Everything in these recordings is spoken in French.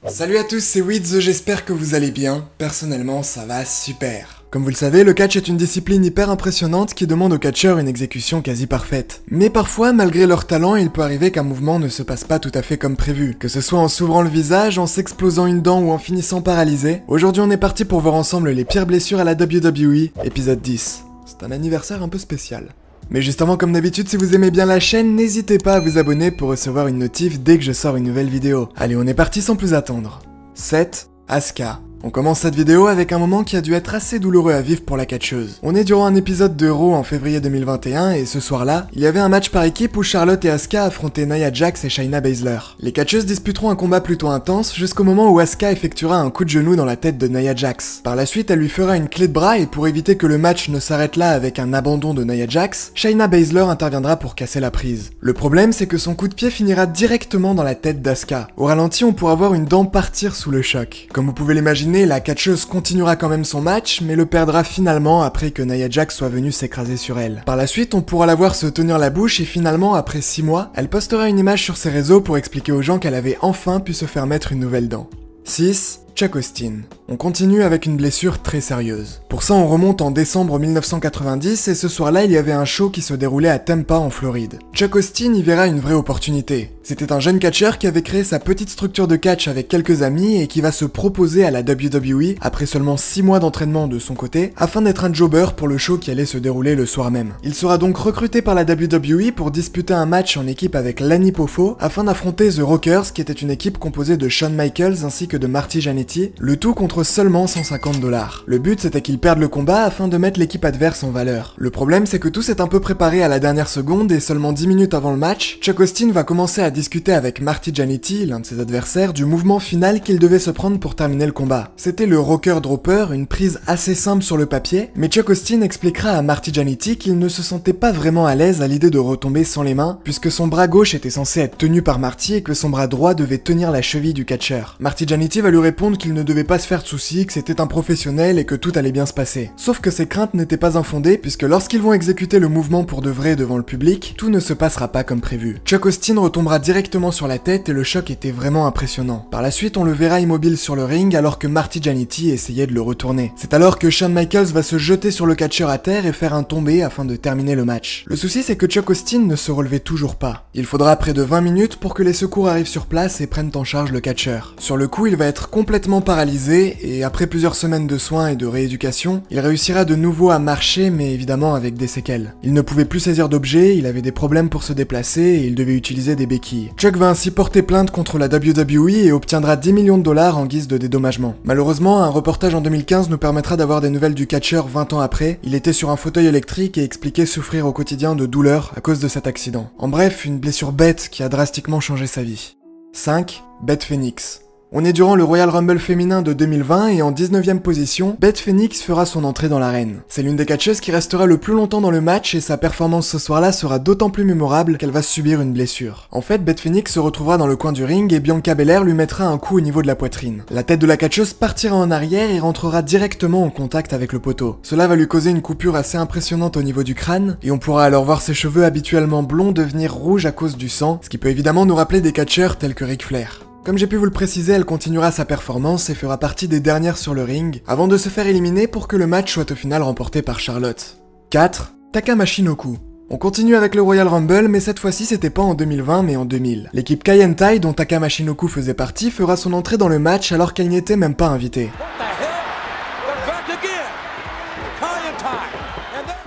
Salut à tous, c'est Wiz, j'espère que vous allez bien. Personnellement, ça va super. Comme vous le savez, le catch est une discipline hyper impressionnante qui demande aux catcheurs une exécution quasi parfaite. Mais parfois, malgré leur talent, il peut arriver qu'un mouvement ne se passe pas tout à fait comme prévu. Que ce soit en s'ouvrant le visage, en s'explosant une dent ou en finissant paralysé. Aujourd'hui, on est parti pour voir ensemble les pires blessures à la WWE, épisode 10. C'est un anniversaire un peu spécial. Mais juste avant, comme d'habitude, si vous aimez bien la chaîne, n'hésitez pas à vous abonner pour recevoir une notif dès que je sors une nouvelle vidéo. Allez, on est parti sans plus attendre. 7. Asuka. On commence cette vidéo avec un moment qui a dû être assez douloureux à vivre pour la catcheuse. On est durant un épisode de Raw en février 2021 et ce soir-là, il y avait un match par équipe où Charlotte et Asuka affrontaient Nia Jax et Shayna Baszler. Les catcheuses disputeront un combat plutôt intense jusqu'au moment où Asuka effectuera un coup de genou dans la tête de Nia Jax. Par la suite, elle lui fera une clé de bras et pour éviter que le match ne s'arrête là avec un abandon de Nia Jax, Shayna Baszler interviendra pour casser la prise. Le problème, c'est que son coup de pied finira directement dans la tête d'Asuka. Au ralenti, on pourra voir une dent partir sous le choc. Comme vous pouvez l'imaginer, la catcheuse continuera quand même son match, mais le perdra finalement après que Nia Jax soit venue s'écraser sur elle. Par la suite, on pourra la voir se tenir la bouche et finalement, après 6 mois, elle postera une image sur ses réseaux pour expliquer aux gens qu'elle avait enfin pu se faire mettre une nouvelle dent. 6. Chuck Austin. On continue avec une blessure très sérieuse. Pour ça, on remonte en décembre 1990 et ce soir-là, il y avait un show qui se déroulait à Tampa en Floride. Chuck Austin y verra une vraie opportunité. C'était un jeune catcheur qui avait créé sa petite structure de catch avec quelques amis et qui va se proposer à la WWE après seulement 6 mois d'entraînement de son côté afin d'être un jobber pour le show qui allait se dérouler le soir même. Il sera donc recruté par la WWE pour disputer un match en équipe avec Lanny Poffo afin d'affronter The Rockers qui était une équipe composée de Shawn Michaels ainsi que de Marty Jannetty, le tout contre seulement 150 $. Le but c'était qu'ils perdent le combat afin de mettre l'équipe adverse en valeur. Le problème c'est que tout s'est un peu préparé à la dernière seconde et seulement 10 minutes avant le match, Chuck Austin va commencer à discuter avec Marty Jannetty, l'un de ses adversaires, du mouvement final qu'il devait se prendre pour terminer le combat. C'était le Rocker Dropper, une prise assez simple sur le papier, mais Chuck Austin expliquera à Marty Jannetty qu'il ne se sentait pas vraiment à l'aise à l'idée de retomber sans les mains, puisque son bras gauche était censé être tenu par Marty et que son bras droit devait tenir la cheville du catcheur. Marty Jannetty va lui répondre qu'il ne devait pas se faire de soucis, que c'était un professionnel et que tout allait bien se passer. Sauf que ces craintes n'étaient pas infondées, puisque lorsqu'ils vont exécuter le mouvement pour de vrai devant le public, tout ne se passera pas comme prévu. Chuck Austin retombera directement sur la tête et le choc était vraiment impressionnant. Par la suite, on le verra immobile sur le ring alors que Marty Jannetty essayait de le retourner. C'est alors que Shawn Michaels va se jeter sur le catcheur à terre et faire un tombé afin de terminer le match. Le souci, c'est que Chuck Austin ne se relevait toujours pas. Il faudra près de 20 minutes pour que les secours arrivent sur place et prennent en charge le catcheur. Sur le coup, il va être complètement paralysé et après plusieurs semaines de soins et de rééducation, il réussira de nouveau à marcher mais évidemment avec des séquelles. Il ne pouvait plus saisir d'objets, il avait des problèmes pour se déplacer et il devait utiliser des béquilles. Chuck va ainsi porter plainte contre la WWE et obtiendra 10 millions de dollars en guise de dédommagement. Malheureusement, un reportage en 2015 nous permettra d'avoir des nouvelles du catcheur 20 ans après. Il était sur un fauteuil électrique et expliquait souffrir au quotidien de douleurs à cause de cet accident. En bref, une blessure bête qui a drastiquement changé sa vie. 5. Beth Phoenix. On est durant le Royal Rumble féminin de 2020 et en 19e position, Beth Phoenix fera son entrée dans l'arène. C'est l'une des catcheuses qui restera le plus longtemps dans le match et sa performance ce soir-là sera d'autant plus mémorable qu'elle va subir une blessure. En fait, Beth Phoenix se retrouvera dans le coin du ring et Bianca Belair lui mettra un coup au niveau de la poitrine. La tête de la catcheuse partira en arrière et rentrera directement en contact avec le poteau. Cela va lui causer une coupure assez impressionnante au niveau du crâne et on pourra alors voir ses cheveux habituellement blonds devenir rouges à cause du sang, ce qui peut évidemment nous rappeler des catcheurs tels que Ric Flair. Comme j'ai pu vous le préciser, elle continuera sa performance et fera partie des dernières sur le ring, avant de se faire éliminer pour que le match soit au final remporté par Charlotte. 4. Taka Michinoku. On continue avec le Royal Rumble, mais cette fois-ci c'était pas en 2020 mais en 2000. L'équipe Kaientai, dont Taka Michinoku faisait partie, fera son entrée dans le match alors qu'elle n'y était même pas invitée.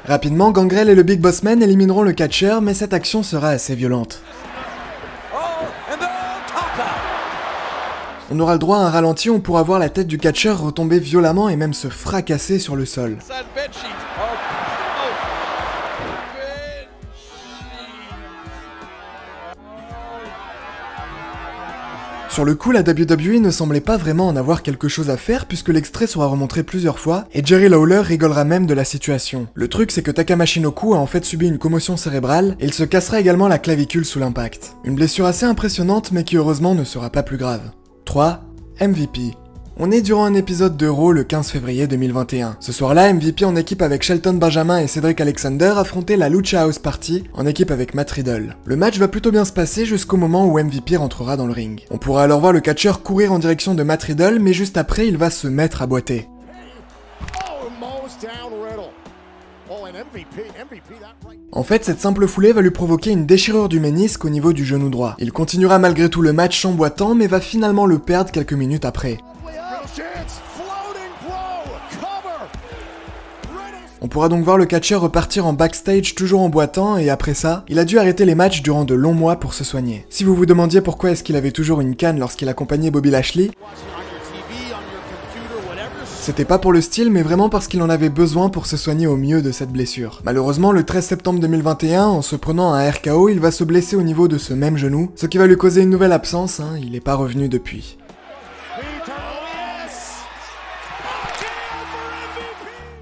Rapidement, Gangrel et le Big Boss Man élimineront le catcheur, mais cette action sera assez violente. On aura le droit à un ralenti où on pourra voir la tête du catcheur retomber violemment et même se fracasser sur le sol. Sur le coup, la WWE ne semblait pas vraiment en avoir quelque chose à faire puisque l'extrait sera remontré plusieurs fois et Jerry Lawler rigolera même de la situation. Le truc c'est que Taka Michinoku a en fait subi une commotion cérébrale et il se cassera également la clavicule sous l'impact. Une blessure assez impressionnante mais qui heureusement ne sera pas plus grave. 3. MVP. On est durant un épisode de Raw le 15 février 2021. Ce soir-là, MVP en équipe avec Shelton Benjamin et Cedric Alexander affrontait la Lucha House Party en équipe avec Matt Riddle. Le match va plutôt bien se passer jusqu'au moment où MVP rentrera dans le ring. On pourra alors voir le catcheur courir en direction de Matt Riddle, mais juste après, il va se mettre à boiter. En fait, cette simple foulée va lui provoquer une déchirure du ménisque au niveau du genou droit. Il continuera malgré tout le match en boitant, mais va finalement le perdre quelques minutes après. On pourra donc voir le catcheur repartir en backstage toujours en boitant, et après ça, il a dû arrêter les matchs durant de longs mois pour se soigner. Si vous vous demandiez pourquoi est-ce qu'il avait toujours une canne lorsqu'il accompagnait Bobby Lashley, c'était pas pour le style, mais vraiment parce qu'il en avait besoin pour se soigner au mieux de cette blessure. Malheureusement, le 13 septembre 2021, en se prenant un RKO, il va se blesser au niveau de ce même genou, ce qui va lui causer une nouvelle absence, il est pas revenu depuis.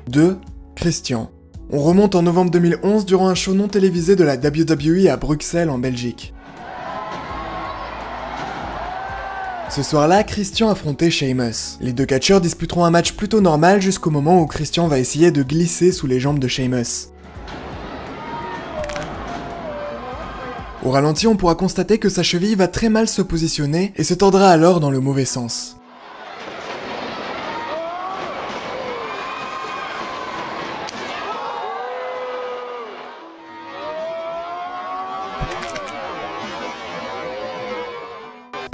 2. Christian. On remonte en novembre 2011 durant un show non télévisé de la WWE à Bruxelles en Belgique. Ce soir-là, Christian affrontait Sheamus. Les deux catcheurs disputeront un match plutôt normal jusqu'au moment où Christian va essayer de glisser sous les jambes de Sheamus. Au ralenti, on pourra constater que sa cheville va très mal se positionner et se tordra alors dans le mauvais sens.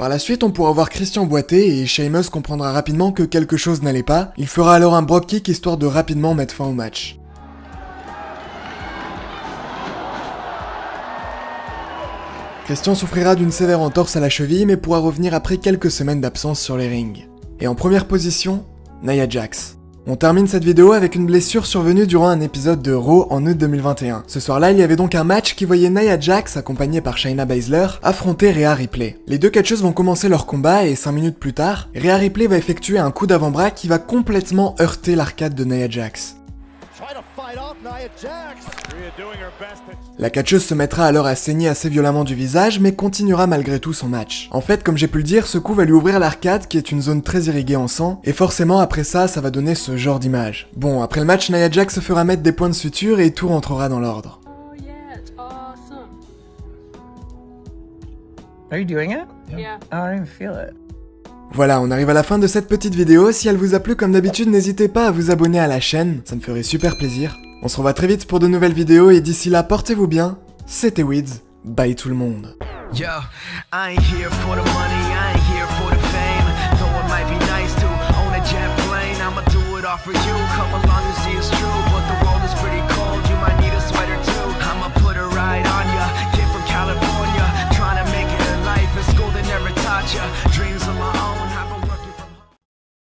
Par la suite, on pourra voir Christian boiter et Sheamus comprendra rapidement que quelque chose n'allait pas. Il fera alors un Brogue Kick histoire de rapidement mettre fin au match. Christian souffrira d'une sévère entorse à la cheville mais pourra revenir après quelques semaines d'absence sur les rings. Et en première position, Nia Jax. On termine cette vidéo avec une blessure survenue durant un épisode de Raw en août 2021. Ce soir-là, il y avait donc un match qui voyait Nia Jax, accompagnée par Shayna Baszler, affronter Rhea Ripley. Les deux catcheuses vont commencer leur combat et 5 minutes plus tard, Rhea Ripley va effectuer un coup d'avant-bras qui va complètement heurter l'arcade de Nia Jax. La catcheuse se mettra alors à saigner assez violemment du visage, mais continuera malgré tout son match. En fait, comme j'ai pu le dire, ce coup va lui ouvrir l'arcade, qui est une zone très irriguée en sang, et forcément après ça, ça va donner ce genre d'image. Bon, après le match, Nia Jax se fera mettre des points de suture et tout rentrera dans l'ordre. Are you doing it? Yeah. I don't even feel it. Voilà, on arrive à la fin de cette petite vidéo. Si elle vous a plu, comme d'habitude, n'hésitez pas à vous abonner à la chaîne, ça me ferait super plaisir. On se revoit très vite pour de nouvelles vidéos et d'ici là, portez-vous bien. C'était Wids, bye tout le monde. Yo, I ain't here for the money, I